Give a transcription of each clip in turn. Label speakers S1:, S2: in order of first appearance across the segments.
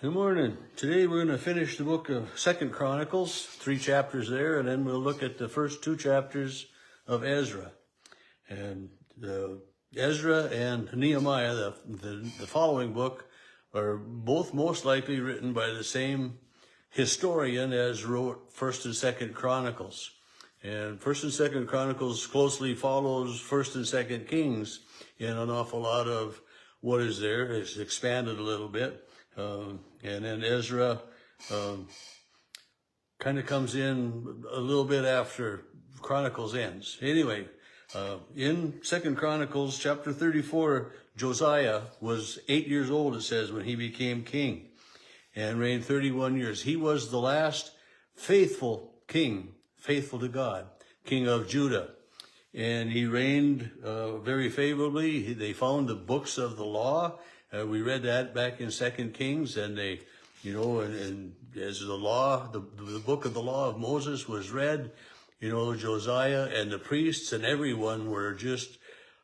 S1: Good morning. Today we're going to finish the book of Second Chronicles, 3 chapters there, and then we'll look at the first 2 chapters of Ezra. And Ezra and Nehemiah, the following book, are both most likely written by the same historian as wrote First and Second Chronicles. And First and Second Chronicles closely follows First and Second Kings in an awful lot of what is there. It's expanded a little bit. And then Ezra kind of comes in a little bit after Chronicles ends. Anyway, in Second Chronicles chapter 34, Josiah was 8 years old, it says, when he became king and reigned 31 years. He was the last faithful king, faithful to God, king of Judah. And he reigned very favorably. They found the books of the law. We read that back in 2 Kings, and they, and as the law, the book of the law of Moses was read, Josiah and the priests and everyone were just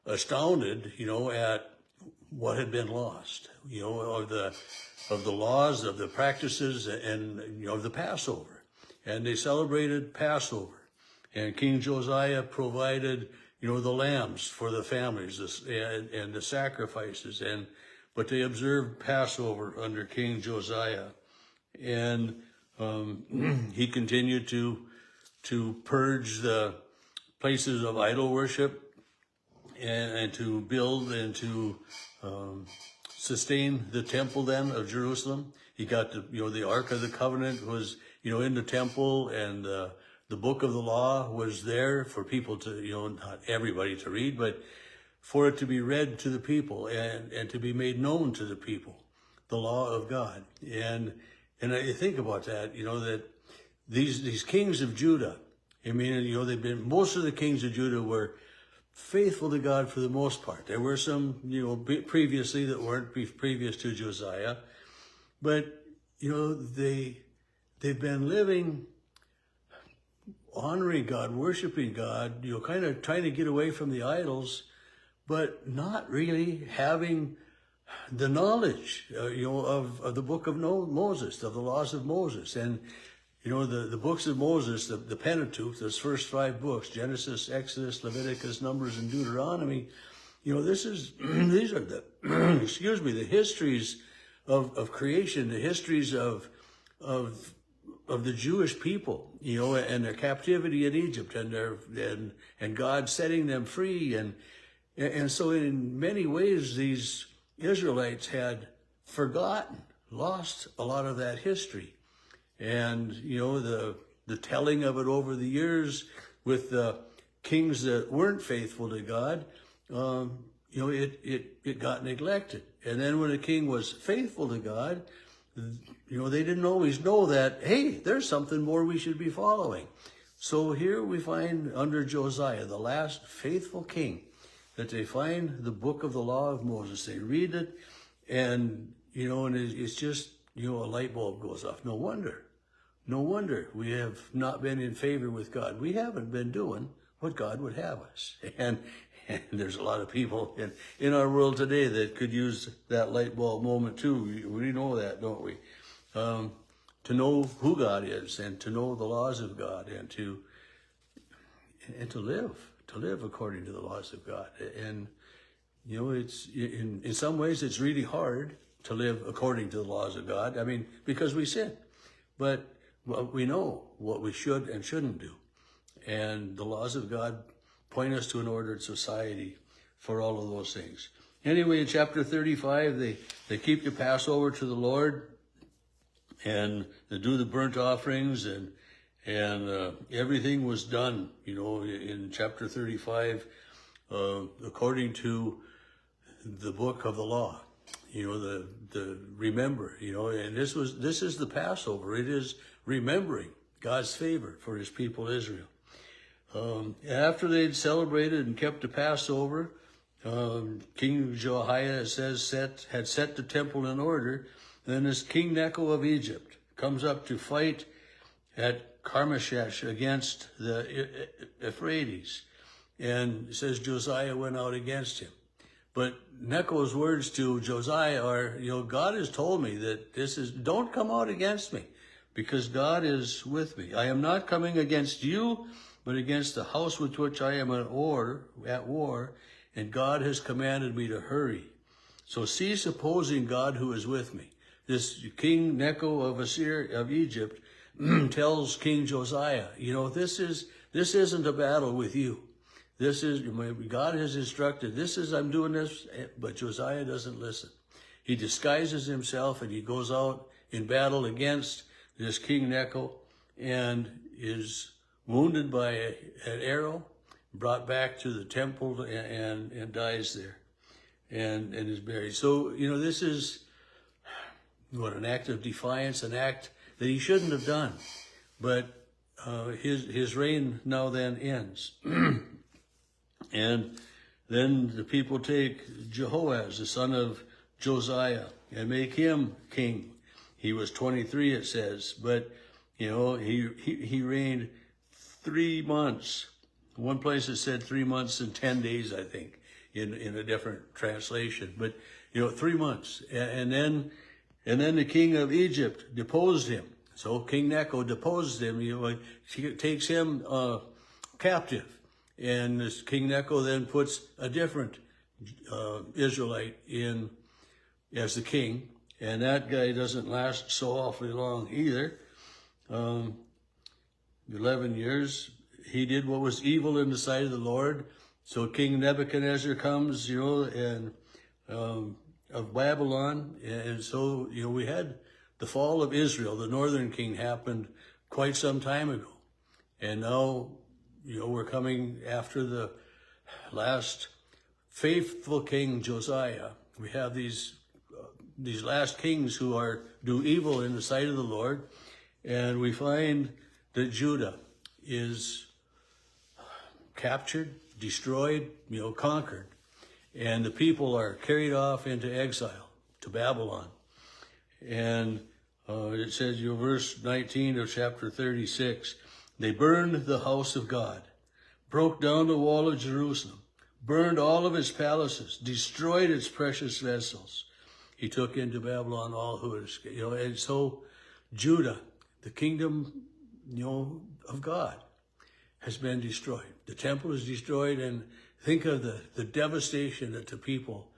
S1: astounded, at what had been lost, of the laws, of the practices, and, of the Passover. And they celebrated Passover. And King Josiah provided, the lambs for the families and the sacrifices, but they observed Passover under King Josiah. And he continued to purge the places of idol worship and to build and to sustain the temple then of Jerusalem. He got the Ark of the Covenant was, in the temple, and the book of the law was there for people to, not everybody to read, but for it to be read to the people and to be made known to the people, the law of God. And I think about that, that these kings of Judah, most of the kings of Judah were faithful to God for the most part. There were some, previously that weren't previous to Josiah, but, they've been living, honoring God, worshiping God, kind of trying to get away from the idols, but not really having the knowledge, of the book of Moses, of the laws of Moses. And, the books of Moses, the Pentateuch, those first 5 books, Genesis, Exodus, Leviticus, Numbers, and Deuteronomy, these are the, the histories of creation, the histories of the Jewish people, and their captivity in Egypt, and God setting them free. And so in many ways, these Israelites had forgotten, lost a lot of that history. And, the telling of it over the years with the kings that weren't faithful to God, it got neglected. And then when a king was faithful to God, they didn't always know that, hey, there's something more we should be following. So here we find under Josiah, the last faithful king, that they find the book of the law of Moses. They read it, and, and it's just, a light bulb goes off. No wonder we have not been in favor with God. We haven't been doing what God would have us. And there's a lot of people in our world today that could use that light bulb moment too. We know that, don't we? To know who God is, and to know the laws of God, and to live according to the laws of God. And, it's in some ways it's really hard to live according to the laws of God. Because we sin. But we know what we should and shouldn't do. And the laws of God point us to an ordered society for all of those things. Anyway, in chapter 35, they keep the Passover to the Lord, and they do the burnt offerings, and everything was done, in chapter 35, according to the book of the law, the remember, and this is the Passover. It is remembering God's favor for his people Israel. After they'd celebrated and kept the Passover, King Jehoiah, it says, had set the temple in order. Then this King Necho of Egypt comes up to fight at Carmeshesh against the Euphrates. And it says Josiah went out against him. But Necho's words to Josiah are, God has told me that don't come out against me, because God is with me. I am not coming against you, but against the house with which I am at war, and God has commanded me to hurry. So cease opposing God who is with me. This King Necho of Egypt tells King Josiah, this isn't a battle with you. God has instructed, I'm doing this, but Josiah doesn't listen. He disguises himself and he goes out in battle against this King Necho and is wounded by an arrow, brought back to the temple and dies there and is buried. So, this is an act of defiance, an act that he shouldn't have done. But his reign now then ends. And then the people take Jehoaz, the son of Josiah, and make him king. He was 23, it says, but he reigned 3 months. One place it said 3 months and 10 days, I think, in a different translation. But 3 months, and then the king of Egypt deposed him. So King Necho deposed him. He takes him captive. And this King Necho then puts a different Israelite in as the king. And that guy doesn't last so awfully long either. 11 years. He did what was evil in the sight of the Lord. So King Nebuchadnezzar comes, and of Babylon. And so, we had the fall of Israel. The northern king happened quite some time ago. And now, we're coming after the last faithful king, Josiah. We have these last kings who do evil in the sight of the Lord. And we find that Judah is captured, destroyed, conquered. And the people are carried off into exile to Babylon. And it says, verse 19 of chapter 36, they burned the house of God, broke down the wall of Jerusalem, burned all of its palaces, destroyed its precious vessels. He took into Babylon all who had escaped. And so Judah, the kingdom, of God, has been destroyed. The temple is destroyed, and think of the devastation that the people,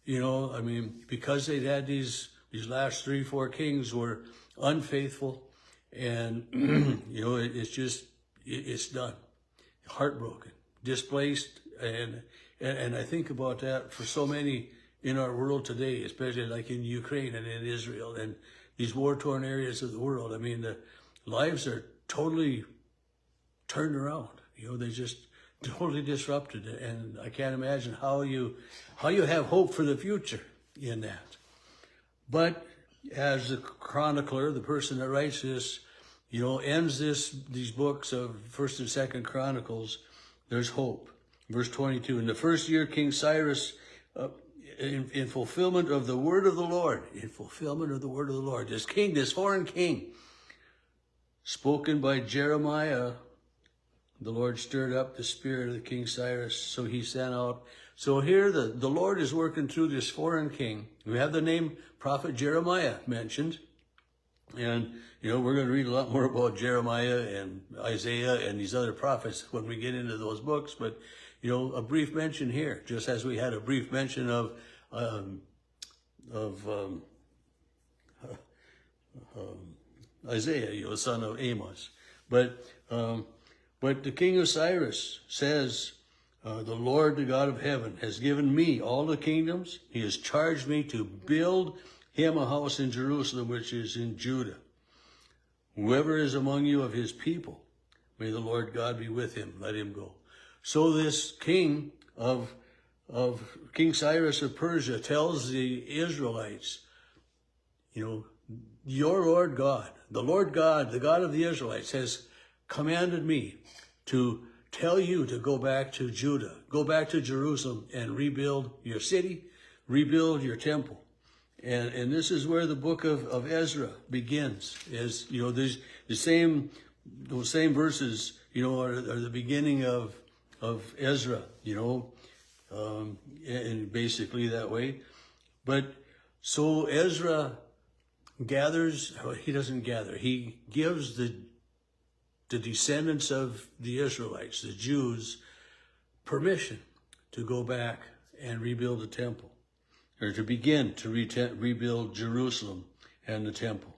S1: because they'd had these last 3-4 kings were unfaithful. And, it's done. Heartbroken, displaced. And I think about that for so many in our world today, especially like in Ukraine and in Israel and these war-torn areas of the world. The lives are totally turned around. They just totally disrupted. And I can't imagine how you have hope for the future in that. But as the chronicler, the person that writes this, ends these books of 1st and 2nd Chronicles, there's hope. Verse 22, in the first year, King Cyrus, in fulfillment of the word of the Lord, this foreign king, spoken by Jeremiah, the Lord stirred up the spirit of King Cyrus, so he sent out. So here the Lord is working through this foreign king. We have the name prophet Jeremiah mentioned. And, we're going to read a lot more about Jeremiah and Isaiah and these other prophets when we get into those books. But, a brief mention here, just as we had a brief mention of Isaiah, son of Amos. But the king of Cyrus says, the Lord, the God of heaven, has given me all the kingdoms. He has charged me to build him a house in Jerusalem, which is in Judah. Whoever is among you of his people, may the Lord God be with him. Let him go. So this king of King Cyrus of Persia tells the Israelites, your Lord God, the Lord God, the God of the Israelites, has commanded me to tell you to go back to Judah, go back to Jerusalem and rebuild your city, rebuild your temple. And this is where the book of Ezra begins. Is those same verses, are the beginning of Ezra. and basically that way. But so Ezra gathers, he doesn't gather, he gives the descendants of the Israelites, the Jews, permission to go back and rebuild the temple, or to begin to rebuild Jerusalem and the temple.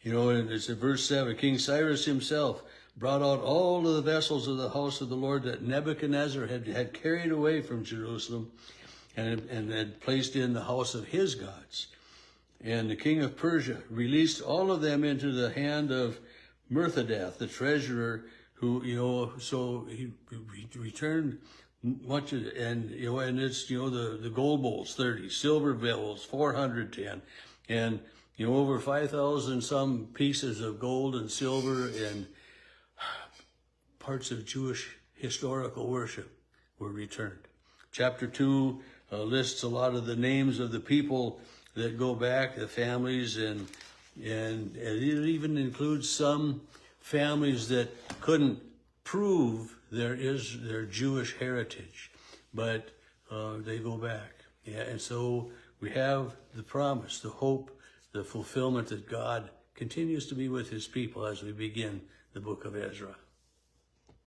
S1: You know, and it's in verse 7, King Cyrus himself brought out all of the vessels of the house of the Lord that Nebuchadnezzar had carried away from Jerusalem and had placed in the house of his gods. And the king of Persia released all of them into the hand of Murthadath, the treasurer, who, you know, so he returned much of it, and, you know, and it's, you know, the gold bowls, 30, silver bowls, 410, and, you know, over 5,000 some pieces of gold and silver and parts of Jewish historical worship were returned. Chapter 2 lists a lot of the names of the people that go back, the families, and it even includes some families that couldn't prove their Jewish heritage, but they go back. Yeah, and so we have the promise, the hope, the fulfillment that God continues to be with his people as we begin the book of Ezra.